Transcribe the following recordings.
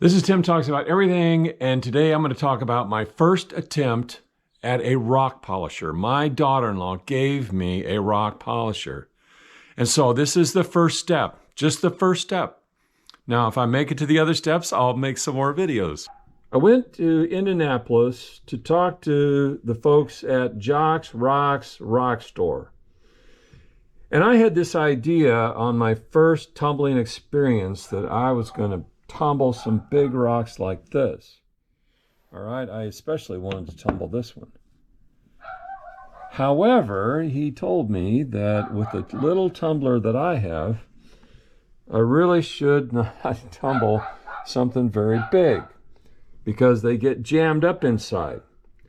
This is Tim Talks About Everything, and today I'm going to talk about my first attempt at a rock polisher. My daughter-in-law gave me a rock polisher. And so this is the first step, just the first step. Now, if I make it to the other steps, I'll make some more videos. I went to Indianapolis to talk to the folks at Jocks Rocks Rock Store. And I had this idea on my first tumbling experience that I was going to tumble some big rocks like this. All right, I especially wanted to tumble this one. However, he told me that with the little tumbler that I have, I really should not tumble something very big because they get jammed up inside.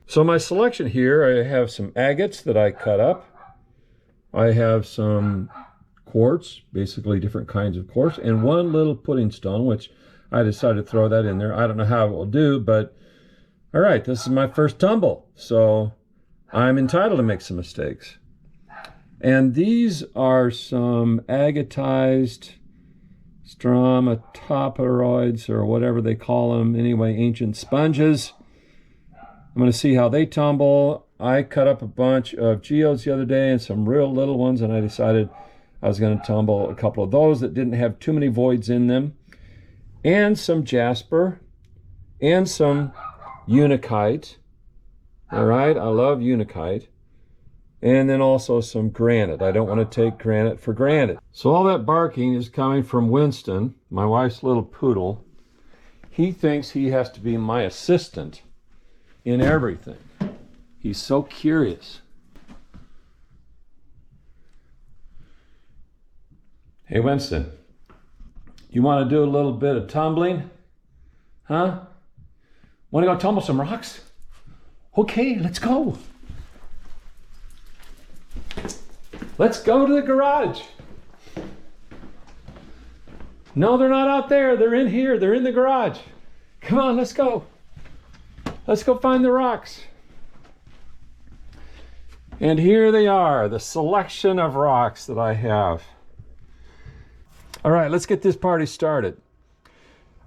So my selection here, I have some agates that I cut up. I have some quartz, basically different kinds of quartz, and one little pudding stone, which I decided to throw that in there. I don't know how it will do, but all right, this is my first tumble, so I'm entitled to make some mistakes. And these are some agatized stromatoporoids, or whatever they call them, anyway, ancient sponges. I'm going to see how they tumble. I cut up a bunch of geodes the other day and some real little ones, and I decided I was going to tumble a couple of those that didn't have too many voids in them, and some jasper, and some unakite. All right, I love unakite. And then also some granite. I don't want to take granite for granted. So all that barking is coming from Winston, my wife's little poodle. He thinks he has to be my assistant in everything. He's so curious. Hey, Winston. You want to do a little bit of tumbling? Huh? Want to go tumble some rocks? Okay, let's go. Let's go to the garage. No, they're not out there. They're in here. They're in the garage. Come on, let's go. Let's go find the rocks. And here they are, the selection of rocks that I have. All right, let's get this party started.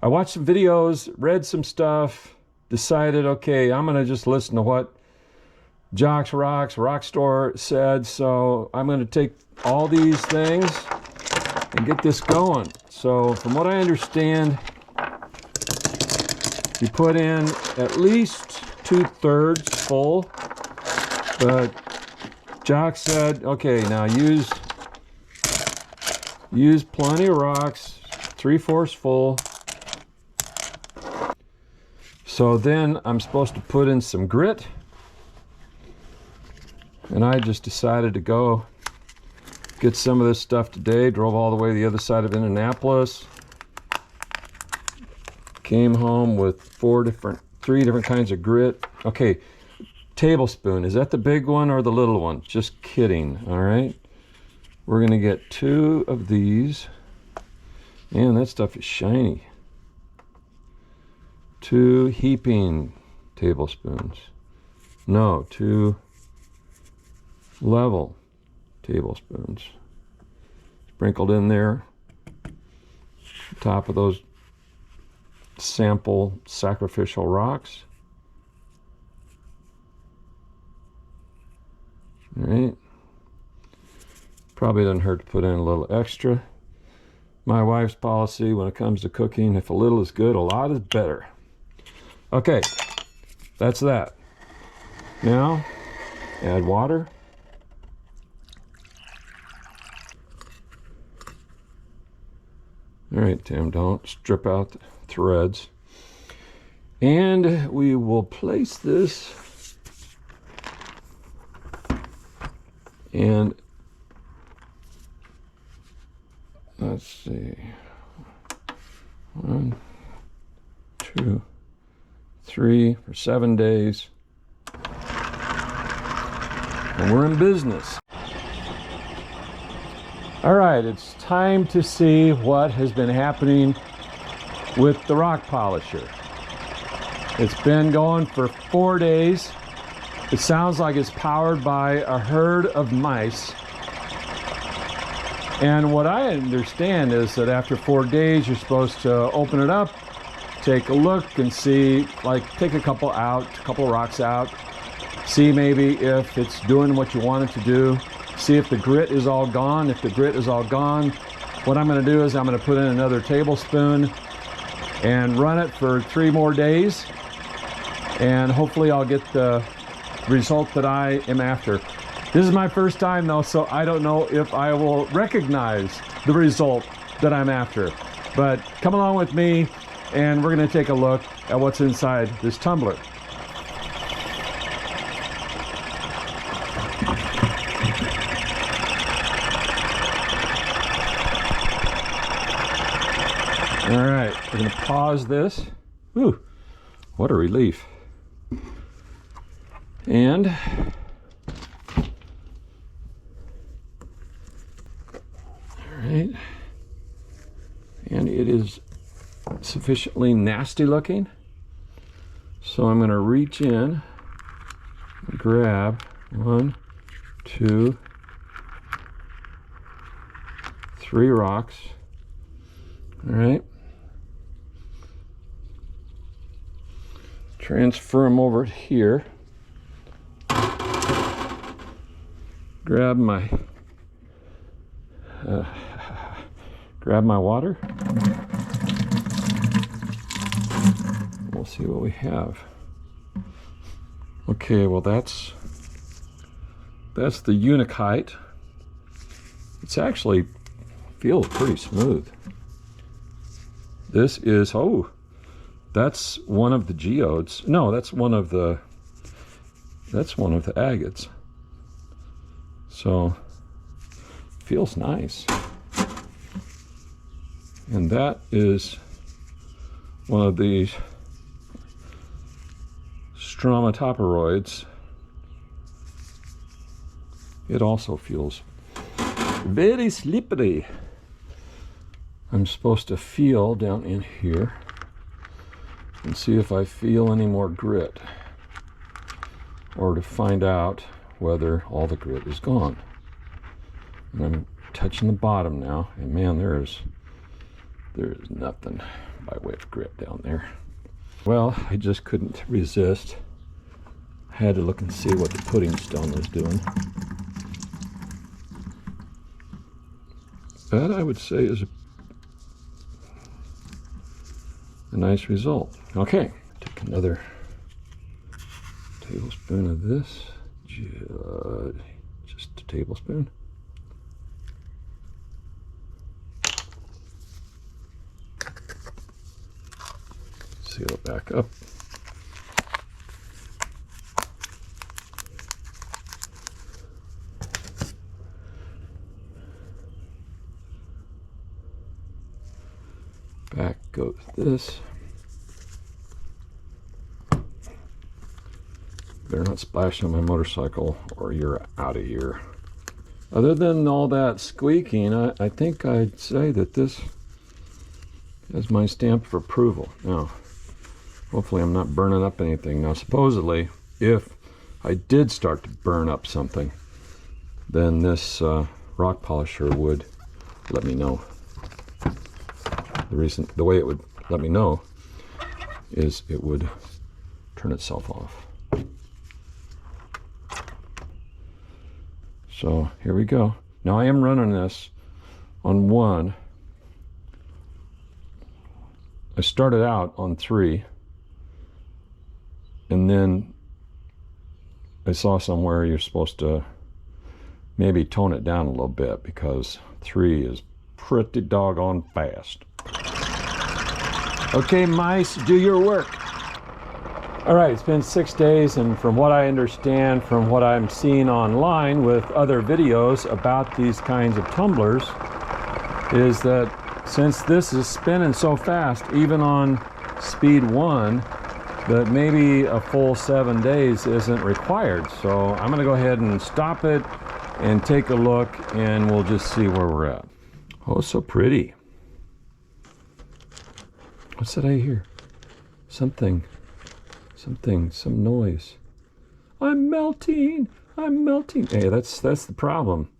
I watched some videos, read some stuff, decided, okay, I'm going to just listen to what Jocks Rocks Rock Store said. So I'm going to take all these things and get this going. So from what I understand, you put in at least 2/3 full, but Jock said, okay, now use plenty of rocks, 3/4 full. So then I'm supposed to put in some grit. And I just decided to go get some of this stuff today. Drove all the way to the other side of Indianapolis. Came home with three different kinds of grit. Okay, tablespoon. Is that the big one or the little one? Just kidding, all right? We're going to get 2 of these. Man, that stuff is shiny. 2 heaping tablespoons. No, 2 level tablespoons. Sprinkled in there. Top of those sample sacrificial rocks. All right. Probably doesn't hurt to put in a little extra. My wife's policy when it comes to cooking, if a little is good, a lot is better. Okay, that's that. Now, add water. All right, Tim, don't strip out the threads. And we will place this and let's see, 1, 2, 3 for 7 days. And we're in business. All right, it's time to see what has been happening with the rock polisher. It's been going for 4 days. It sounds like it's powered by a herd of mice. And what I understand is that after 4 days, you're supposed to open it up, take a look and see, like take a couple rocks out, see maybe if it's doing what you want it to do, see if the grit is all gone. If the grit is all gone, what I'm going to do is I'm going to put in another tablespoon and run it for 3 more days, and hopefully I'll get the result that I am after. This is my first time though, so I don't know if I will recognize the result that I'm after. But come along with me and we're going to take a look at what's inside this tumbler. All right, we're going to pause this. Ooh, what a relief. And all right, and it is sufficiently nasty looking, so I'm going to reach in and grab 1, 2, 3 rocks. All right, transfer them over here, grab my water. We'll see what we have. Okay, well that's the Unikite. It's actually feels pretty smooth. This is, oh, that's one of the geodes. No, that's one of the agates. So feels nice. And that is one of these stromatoporoids. It also feels very slippery. I'm supposed to feel down in here and see if I feel any more grit, or to find out whether all the grit is gone. And I'm touching the bottom now, and man, there is nothing by way of grit down there. Well, I just couldn't resist. I had to look and see what the pudding stone was doing. That I would say is a nice result. Okay, take another tablespoon of this, just a tablespoon. Seal it back up. Back goes this. Better not splash on my motorcycle or you're out of here. Other than all that squeaking, I think I'd say that this is my stamp of approval. Now, hopefully I'm not burning up anything. Now, supposedly, if I did start to burn up something, then this rock polisher would let me know. The way it would let me know is it would turn itself off. So here we go. Now I am running this on 1. I started out on 3, and then I saw somewhere you're supposed to maybe tone it down a little bit, because 3 is pretty doggone fast. Okay, mice, do your work. All right, it's been 6 days, and from what I understand, from what I'm seeing online with other videos about these kinds of tumblers, is that since this is spinning so fast, even on speed 1, that maybe a full 7 days isn't required. So I'm gonna go ahead and stop it and take a look, and we'll just see where we're at. Oh, so pretty. What's that I hear? Some noise. I'm melting. Hey, that's the problem.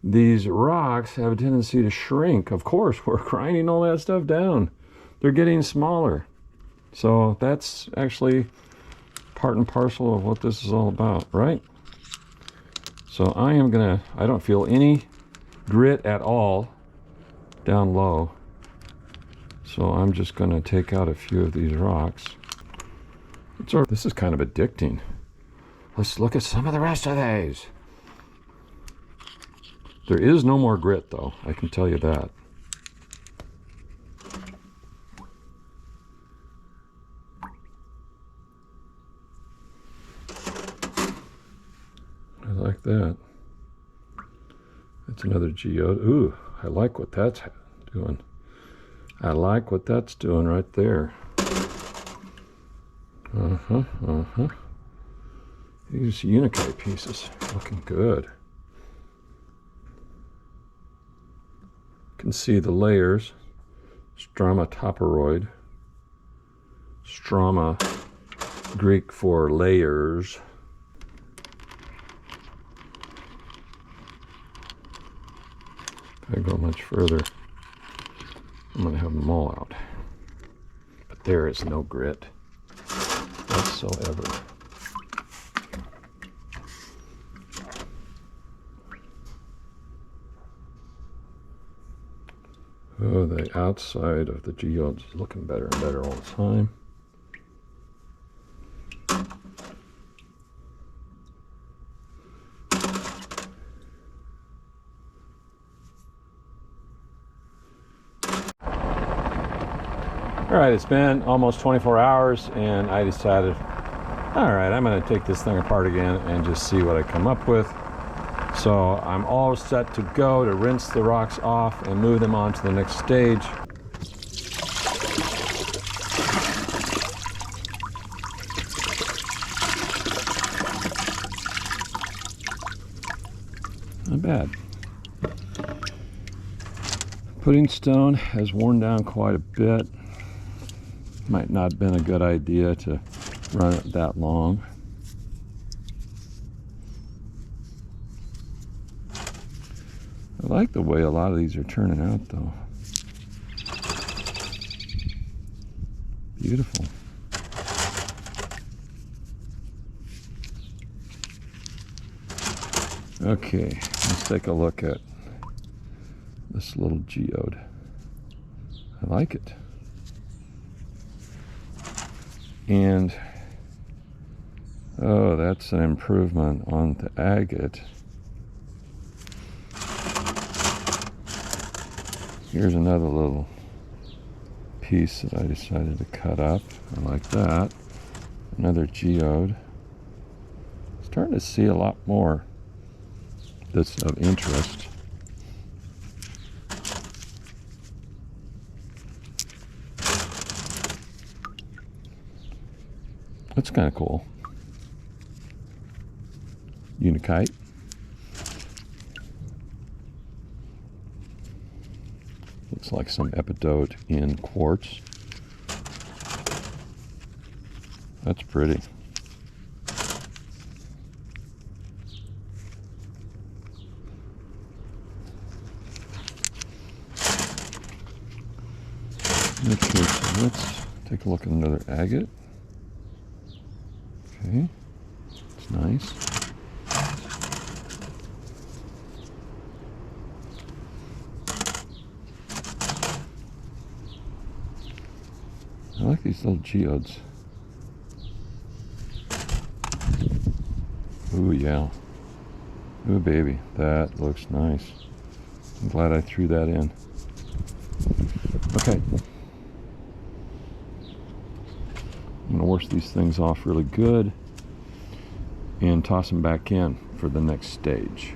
These rocks have a tendency to shrink. Of course, we're grinding all that stuff down. They're getting smaller. So that's actually part and parcel of what this is all about, right? So I don't feel any grit at all down low. So I'm just gonna take out a few of these rocks. This is kind of addicting. Let's look at some of the rest of these. There is no more grit though, I can tell you that. I like that. That's another geode. Ooh, I like what that's doing. I like what that's doing right there. These unikite pieces looking good. You can see the layers. Strama Strama, Greek for layers. If I go much further, I'm going to have them all out. But there is no grit whatsoever. Oh, the outside of the geodes is looking better and better all the time. All right, it's been almost 24 hours and I decided, all right, I'm going to take this thing apart again and just see what I come up with. So I'm all set to go to rinse the rocks off and move them on to the next stage. Not bad. Pudding stone has worn down quite a bit. Might not have been a good idea to run it that long. I like the way a lot of these are turning out though. Beautiful. Okay, let's take a look at this little geode. I like it. And oh, that's an improvement on the agate. Here's another little piece that I decided to cut up. I like that. Another geode. Starting to see a lot more that's of interest. That's kind of cool. Unikite. Looks like some epidote in quartz. That's pretty. Okay, so let's take a look at another agate. Okay, it's nice. I like these little geodes. Ooh, yeah. Ooh, baby, that looks nice. I'm glad I threw that in. Okay. I'm going to wash these things off really good and toss them back in for the next stage.